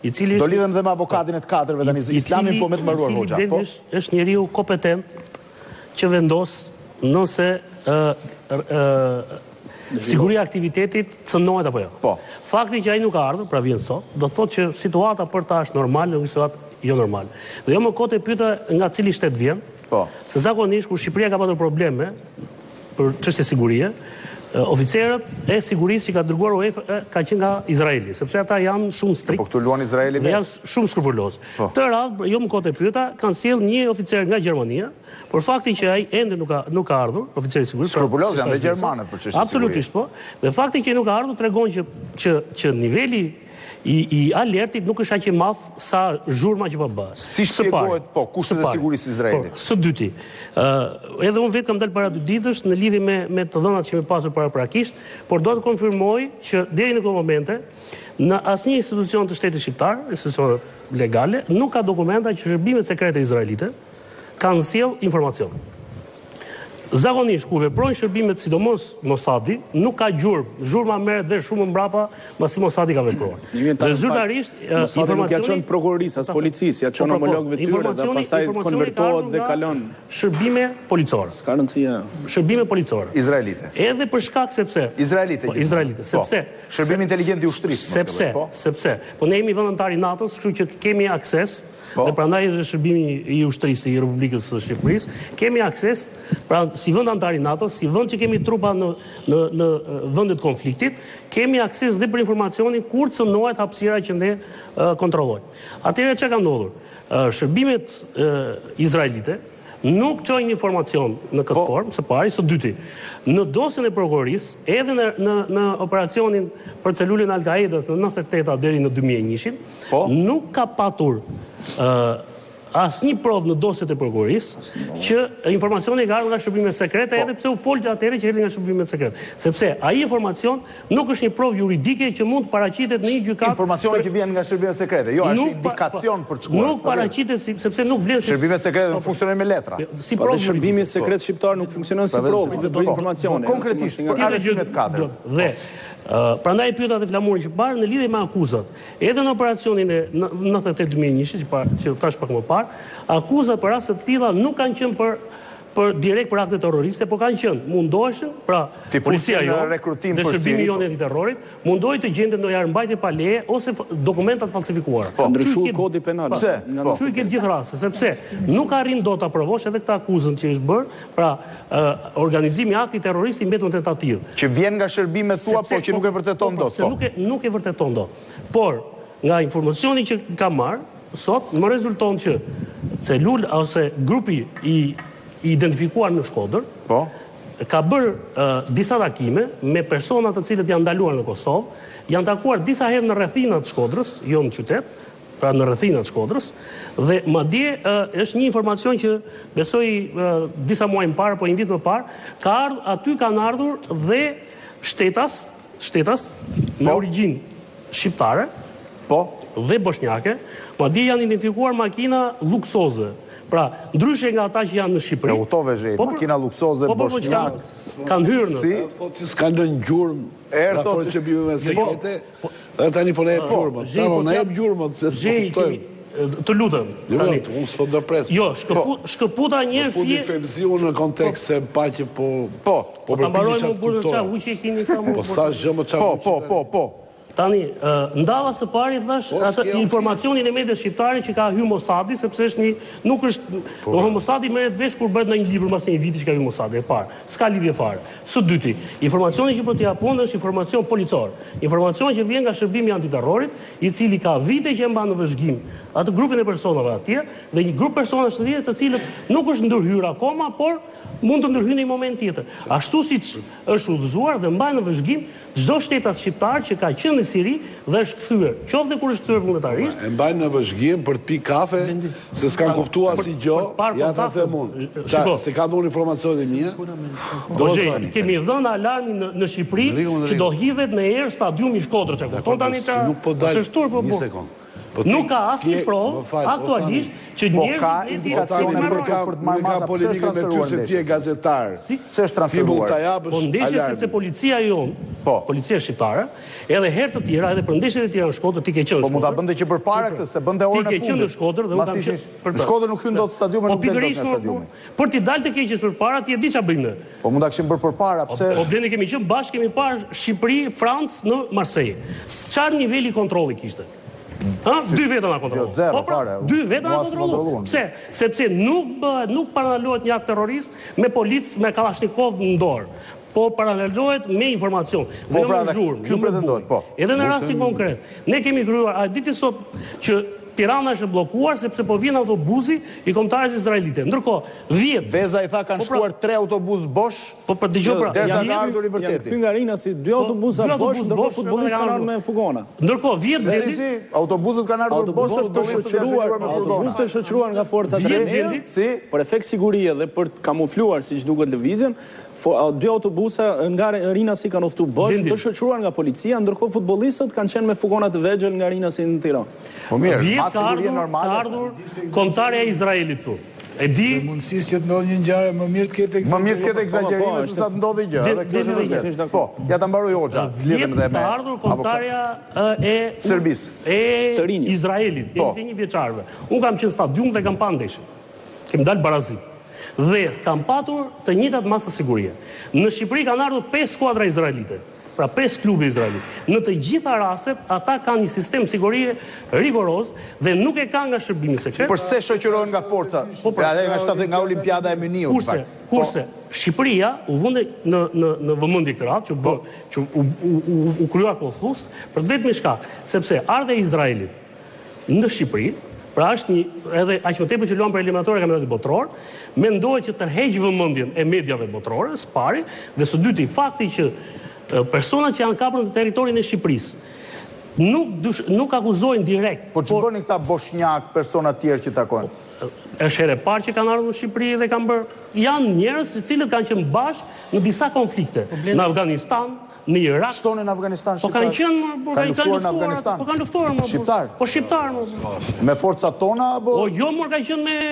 Do lidhem dhe me avokatin e të katërve tani, Islamin po me të mbaruar hoxha. I cili është njeriu kompetent që vendos nëse siguria e aktivitetit cënohet apo jo. Fakti që ai nuk ka ardhur, pra vjen sot, do të thotë që situata për ta është normale, nuk është situatë jo normale. Dhe jo më kote pyeta nga cili shtet vjen. Se zakonisht kur Shqipëria ka pasur probleme për çështje sigurie, oficerët e sigurisë që ka dërguar UEFA ka qenë nga Izraeli, sepse ata janë shumë strikt. Po këtu luan Izraeli dhe janë shumë skrupulozë. Të radhë, jo më kote pyeta, kanë sjell një oficer nga Gjermania, por fakti që ai ende nuk ka ardhur, oficeri i sigurisë. Skrupulozë janë dhe gjermanët për çështje. Absolutisht po. Dhe fakti që nuk ka ardhur tregon që niveli i alertit nuk është aq i madh sa zhurma që po bëhet. Si shpjegohet kushtet e sigurisë Izraelit? Së dyti, edhe unë vetë kam dalë para 2 ditësh në lidhje me të dhënat që kemi pasur paraprakisht, por do të konfirmoj që deri në këto momente në asnjë institucion të shtetit shqiptar, institucione legale, nuk ka dokumenta që shërbimet sekrete izraelite kanë sjell informacion. Zakonisht, kur veprojnë shërbimet, sidomos Mossadi, nuk ka gjurmë. Zhurma merret dhe shumë mbrapa, pasi Mossadi ka vepruar. Dhe zyrtarisht, Mossadi nuk ja çon prokurorisë as policisë, ja çon homologëve tyre dhe pastaj konvertohet dhe kalon shërbime policore. S'ka rëndësi. Shërbime policore. Izraelite. Edhe për shkak sepse Izraelite, sepse shërbimi inteligent i ushtrisë. Sepse ne jemi vend antar i NATO-s, kështu që kemi akses. Dhe prandaj edhe shërbimi i ushtrisë i Republikës së Shqipërisë, kemi akses, pra si vend antar i NATO, si vend që kemi trupa në vendet konfliktit, kemi akses dhe për informacionin kur cënohet hapësira që ne kontrollojmë. Atëherë çka ka ndodhur? Shërbimet izraelite nuk çojnë informacion në këtë formë, së pari, së dyti. Në dosjen e prokurorisë, edhe në operacionin për celulin Al-Qaedas në 98 deri në 2001, nuk ka patur asnjë provë në dosjet e prokurorisë që informacioni ka ardhur nga shërbimet sekrete, edhe pse u folti atëherë që erdhi nga shërbimet sekrete. Sepse ai informacion nuk është një provë juridike që mund të paraqitet në një gjykatë. Informacioni që vjen nga shërbimet sekrete, jo, është indikacion për të shkuar. Nuk paraqitet sepse nuk vlen. Shërbimet sekrete nuk funksionojnë me letra. Si provë. Shërbimi sekret shqiptar nuk funksionon si provë, për informacione. Konkretisht, për arrestimin e të katërt. Dhe prandaj pyeta dhe flamurin që parë në lidhje me akuzat. Edhe në operacionin e 98-2001 që thash pak më parë, akuzat për raste të tilla nuk kanë qenë direkt për akte terroriste, por kanë qenë mundoheshin, pra policia jonë dhe shërbimi jonë antiterrorit, mundohej të gjente ndonjë armbajtje pa leje ose dokumenta të falsifikuara. Ndryshuar kodi penal. Kështu i ke gjithë raste, sepse nuk arrin dot ta provosh edhe këtë akuzën që është bërë, pra organizimi akti terrorist i mbetur tentativë. Që vjen nga shërbimet tua, por që nuk e vërteton dot. Nuk e vërteton dot. Por nga informacioni që ka marr sot, më rezulton që celula ose grupi i identifikuar në Shkodër, ka bërë disa takime me persona të cilët janë ndaluar në Kosovë, janë takuar disa herë në rrethinat të Shkodrës, jo në qytet, pra në rrethinat të Shkodrës, dhe madje është një informacion që besoj disa muaj më parë, po një vit më parë, aty kanë ardhur dhe shtetas me origjinë shqiptare, dhe bosnjake, madje janë identifikuar makina luksoze. Pra, ndryshe nga ata që janë në Shqipëri. Utove zhe, makina luksoze, bosnjak. Kanë hyrë në. Thotë që s'kanë në gjurmë, ato që bime me sekrete, dhe tani po ne e gjurëmët. Tano, ne e gjurëmët, se s'po kuptojmë. Të lutëm. Unë s'po dërpresë. Jo, shkëputa njërë fje... Fundi femziu në kontekst se pa që po përpisha të kuptojmë. Po sa zhëmë qa Po. Tani, ndava së pari, thash, informacionin e medias shqiptare që ka hyrë Mossadi, sepse është nuk është, Mossadi merret vesh kur bëhet në një libër mas një viti që ka hyrë Mossadi, e parë, s'ka lidhje fare. Së dyti, informacioni që po t'i japon është informacion policor, informacion që vjen nga shërbimi antiterrorit, i cili ka vite që e mban në vëzhgim atë grupin e personave atje, dhe një grup personash të tjerë të cilët nuk është ndërhyrë akoma, por mund të ndërhyjë në një moment tjetër. Ashtu siç është udhëzuar dhe mbajnë në vëzhgim çdo shtetas shqiptar që ka qenë në Siri dhe është kthyer, qoftë kur është kthyer vullnetarisht. E mbajnë në vëzhgim për të pi kafe, se s'kan kuptuar si gjë, ja ta them unë. Se ka dhënë informacione mia. Kemi dhënë alarmin në Shqipëri që do hidhet në erë stadiumi i Shkodrës, e kupton tani ta. Nuk po dal. Një sekond. Nuk ka asnjë provë aktualisht që njerëzit indikacione për të marrë masa polemike me ty se ti je gazetar. Pse është transferuar? Po ndeshje sepse policia jonë, policia shqiptare, edhe herë të tjera, edhe për ndeshjet e tjera në Shkodër ti ke qenë në Shkodër. Po mund ta bënte që përpara këtë, se bënte orën e fundit. Ti ke qenë në Shkodër dhe unë kam qenë në Shkodër nuk hyn dot stadiumi, nuk del dot në stadiumi. Për t'i dalë të keqes përpara, ti e di ç'a bëjmë ne. Po mund ta kishim bërë përpara, pse? Po blendi kemi qenë bashkë, kemi parë Shqipëri, Francë në Marseille. Çfarë niveli kontrolli kishte? 2 veta na kontrollon. Jo, 2 veta na kontrollon. Pse? Sepse nuk paralalohet një akt terrorist me policë me Kalashnikov në dorë. Po paralalohet me informacion. Dhe në zhurmë, në bujë. Edhe në rastin konkret. Ne kemi kryuar, a diti sot që Tirana është bllokuar sepse po vjen autobusi i kombëtarëve izraelite. Ndërkohë, Veza i tha kanë shkuar 3 autobus bosh. Po për dëgjoj pra. Derisa ka ardhur i vërtetë. Këtu nga Rinasi 2 autobusa bosh, ndërkohë futbollistë kanë ardhur me furgona. Ndërkohë vjet deri. Si, autobusët kanë ardhur bosh, futbollistët janë shkuar me furgona. Autobusët janë shoqëruar nga forcat e rrethë, si, për efekt sigurie dhe për të kamufluar siç duket lëvizjen. 2 autobusa nga Rinasi kanë udhëtuar bosh, të shoqëruar nga policia, ndërkohë futbollistët kanë qenë me furgona të vegjël nga Rinasi në Tiranë. Po mirë, ka ardhur kontarja e Izraelit tu. E di mundësisht që të ndodhë një ngjarje më mirë të ketë egzagerime se sa të ndodhi gjë. Po, ja ta mbaroj Hoxha. Ka ardhur kontarja e Serbisë, e Izraelit, e 21 vjeçarëve. Unë kam qenë stadium dhe kam parë ndeshjen. Kemi dalë barazi. Dhe kam patur të njëjtat masa sigurie. Në Shqipëri kanë ardhur 5 skuadra izraelite. Pra 5 klube izraelit. Në të gjitha rastet, ata kanë një sistem sigurie rigoroz dhe nuk e kanë nga shërbimi sekret. Përse shoqërohen nga forca? Nga Olimpiada e Muniut. Kurse Shqipëria u vënde në vëmendje këtë radhë që u krya kohëfus për të vetëm shkak, sepse ardha e Izraelit në Shqipëri, pra është edhe aq më tepër që luan për eliminatorë e kampionatit botror, mendohet që tërheq vëmendjen e mediave botrore, së pari, dhe së dyti fakti që personat që janë kapur në territorin e Shqipërisë nuk akuzojnë direkt. Po që bëni këta boshnjak, persona tjerë që takojnë? Është herë e parë që kanë ardhur në Shqipëri dhe kanë bërë. Janë njerëz të cilët kanë qenë bashkë në disa konflikte. Në Afganistan, në Irak. Shtonë në Afganistan shqiptar? Po kanë qenë, kanë luftuar në Afganistan. Po kanë luftuar, shqiptar. Po shqiptar. Me forcat tona apo? Po jo, kanë qenë me